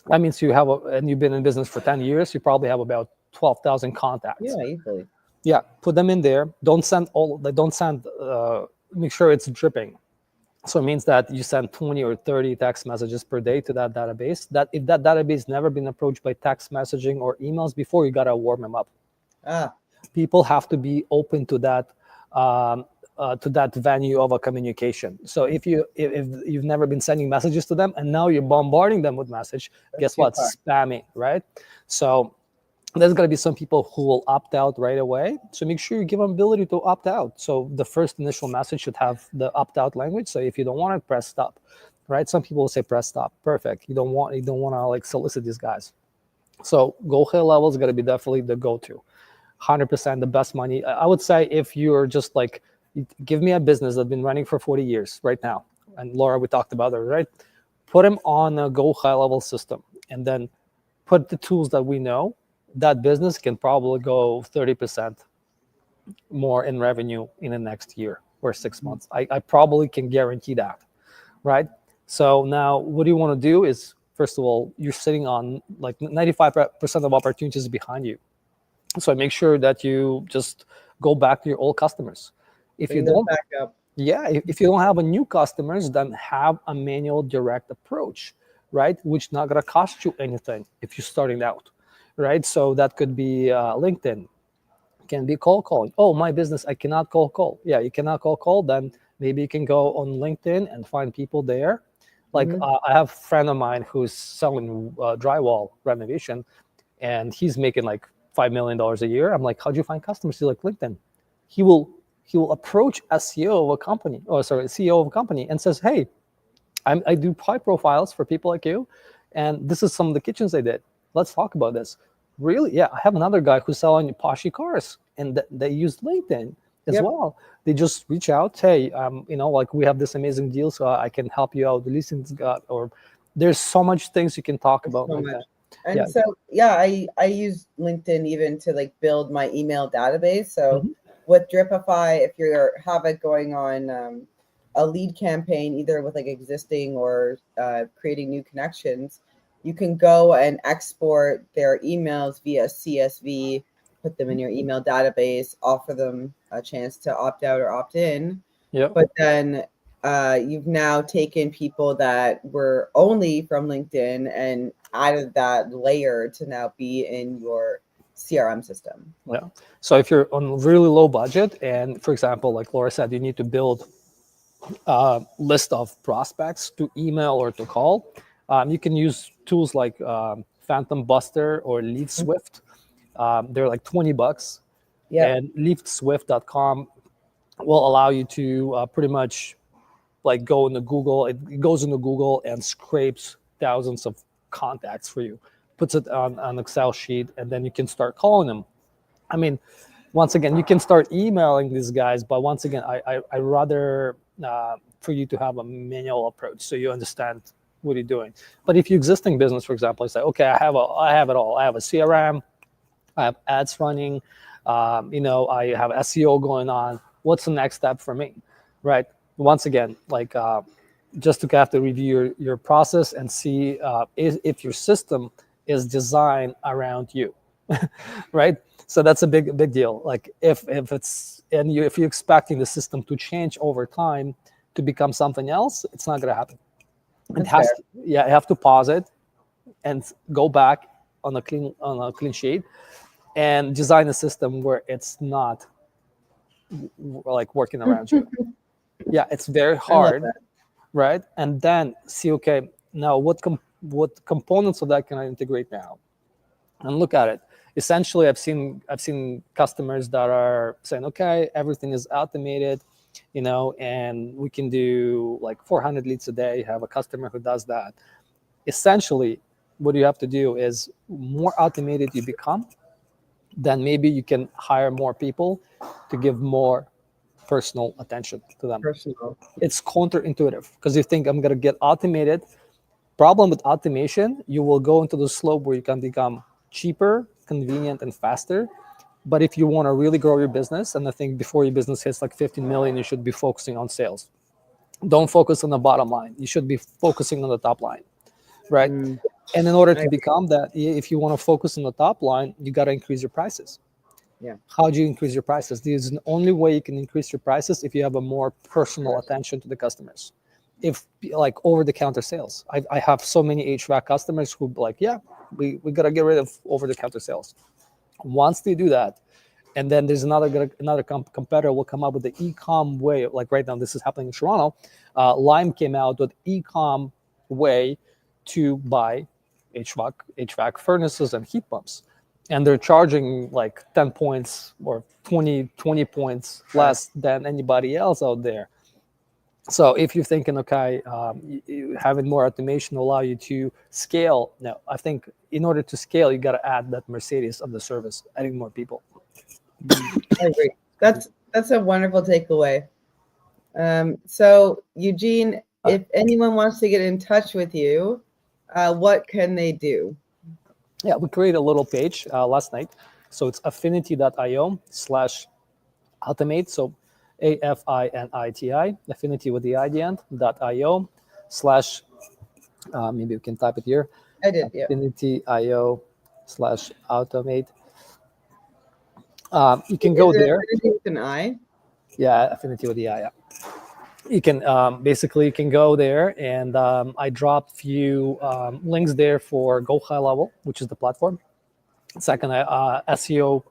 [SPEAKER 2] That means and you've been in business for 10 years, you probably have about 12,000 contacts.
[SPEAKER 1] Yeah, easily.
[SPEAKER 2] Yeah, put them in there. Don't send make sure it's dripping. So it means that you send 20 or 30 text messages per day to that database. That if that database never been approached by text messaging or emails before, you got to warm them up. People have to be open to that to that venue of a communication. So if you've never been sending messages to them and now you're bombarding them with message, guess
[SPEAKER 1] too
[SPEAKER 2] what?
[SPEAKER 1] far.
[SPEAKER 2] Spammy, right? So there's going to be some people who will opt out right away. So make sure you give them ability to opt out. So the first initial message should have the opt out language. So if you don't want it, press stop, right? Some people will say press stop. Perfect. You don't want to like solicit these guys. So Go High Level is going to be definitely the go-to. 100% the best money. I would say if you're just like, give me a business that's been running for 40 years right now. And Laura, we talked about her, right? Put them on a Go High Level system and then put the tools that we know. That business can probably go 30% more in revenue in the next year or 6 months. I probably can guarantee that, right? So now what you want to do is, first of all, you're sitting on like 95% of opportunities behind you. So make sure that you just go back to your old customers. If
[SPEAKER 1] Bring
[SPEAKER 2] you
[SPEAKER 1] those
[SPEAKER 2] don't,
[SPEAKER 1] back up.
[SPEAKER 2] yeah, if you don't have a new customers, then have a manual direct approach, right? Which not gonna cost you anything if you're starting out, right? So that could be LinkedIn, can be cold calling. Oh, my business, I cannot cold call. Yeah, you cannot cold call. Then maybe you can go on LinkedIn and find people there. Like I have a friend of mine who's selling drywall renovation, and he's making like $5 million a year. I'm like, how'd you find customers? He's like, LinkedIn. He will approach a CEO of a company, or sorry, CEO of a company, and says, hey, I do high profiles for people like you, and this is some of the kitchens they did. Let's talk about this. Really? Yeah, I have another guy who's selling Poshy cars, and they use LinkedIn as well. They just reach out, hey, like we have this amazing deal, so I can help you out. The leasing's got, or there's so much things you can talk about
[SPEAKER 1] So
[SPEAKER 2] like
[SPEAKER 1] much.
[SPEAKER 2] that.
[SPEAKER 1] And so, I use LinkedIn even to like build my email database. So with Dripify, if you have it going on a lead campaign, either with like existing or creating new connections, you can go and export their emails via CSV, put them in your email database, offer them a chance to opt out or opt in.
[SPEAKER 2] Yeah.
[SPEAKER 1] But then you've now taken people that were only from LinkedIn and added that layer to now be in your CRM system.
[SPEAKER 2] Yeah. So if you're on really low budget, and for example, like Laura said, you need to build a list of prospects to email or to call, you can use tools like Phantom Buster or Lead Swift. They're like $20.
[SPEAKER 1] Yeah.
[SPEAKER 2] And leadswift.com will allow you to pretty much like go into Google. It goes into Google and scrapes thousands of contacts for you, puts it on an Excel sheet, and then you can start calling them. I mean, once again, you can start emailing these guys, but once again, I rather for you to have a manual approach so you understand what you're doing. But if you're existing business, for example, you say, okay, I have it all. I have a CRM, I have ads running, I have SEO going on. What's the next step for me, right? Once again, like just to have to review your process and see if your system is designed around you, right? So that's a big deal. Like if you're expecting the system to change over time to become something else, it's not gonna happen. You have to pause it and go back on a clean sheet and design a system where it's not like working around you. Yeah, it's very hard, right? And then see, okay, now what components of that can I integrate now? And look at it. Essentially, I've seen customers that are saying, okay, everything is automated, and we can do like 400 leads a day. Have a customer who does that. Essentially, what you have to do is more automated you become, then maybe you can hire more people to give more personal attention to them. It's counterintuitive because you think I'm going to get automated. Problem with automation, you will go into the slope where you can become cheaper, convenient, and faster. But if you want to really grow your business, and I think before your business hits like 15 million, you should be focusing on sales. Don't focus on the bottom line. You should be focusing on the top line, right? And in order to become that, if you want to focus on the top line, you got to increase your prices.
[SPEAKER 1] Yeah.
[SPEAKER 2] How do you increase your prices? This is the only way you can increase your prices if you have a more personal attention to the customers. If like over-the-counter sales, I have so many HVAC customers who like, yeah, we got to get rid of over-the-counter sales. Once they do that, And then there's another competitor will come up with the e-com way. Like right now, this is happening in Toronto. Lime came out with e-com way to buy HVAC furnaces and heat pumps, and they're charging like 10 points or 20 points less than anybody else out there. So if you're thinking, okay, having more automation will allow you to scale. No, I think in order to scale, you got to add that Mercedes of the service, adding more people.
[SPEAKER 1] I agree. That's a wonderful takeaway. So Eugene, if anyone wants to get in touch with you, what can they do?
[SPEAKER 2] Yeah, we created a little page last night. So it's affinity.io/automate. So AFINITI, affinity with the I at the end, .io slash, maybe we can type it here.
[SPEAKER 1] I did, yeah.
[SPEAKER 2] Affinity.io/automate. You can go there.
[SPEAKER 1] Affinity with an I?
[SPEAKER 2] Yeah, affinity with the I. Yeah. You can basically you can go there, and I dropped few links there for Go High Level, which is the platform. Second, SEO,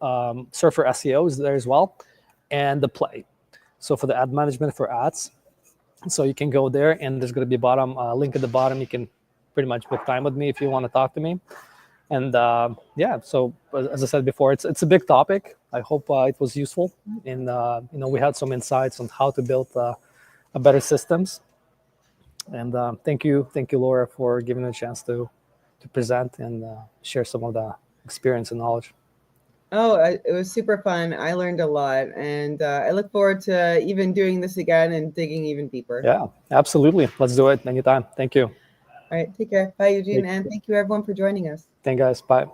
[SPEAKER 2] Surfer SEO is there as well, and the Play. So for the ad management for ads, so you can go there, and there's going to be bottom link at the bottom. You can pretty much book time with me if you want to talk to me. And yeah, so as I said before, it's a big topic. I hope it was useful, and we had some insights on how to build a better systems. And thank you, Laura, for giving me a chance to present and share some of the experience and knowledge.
[SPEAKER 1] Oh, it was super fun. I learned a lot, and I look forward to even doing this again and digging even deeper.
[SPEAKER 2] Yeah, absolutely. Let's do it anytime. Thank you.
[SPEAKER 1] All right, take care. Bye, Eugene, and thank you everyone for joining us.
[SPEAKER 2] Thank you guys. Bye.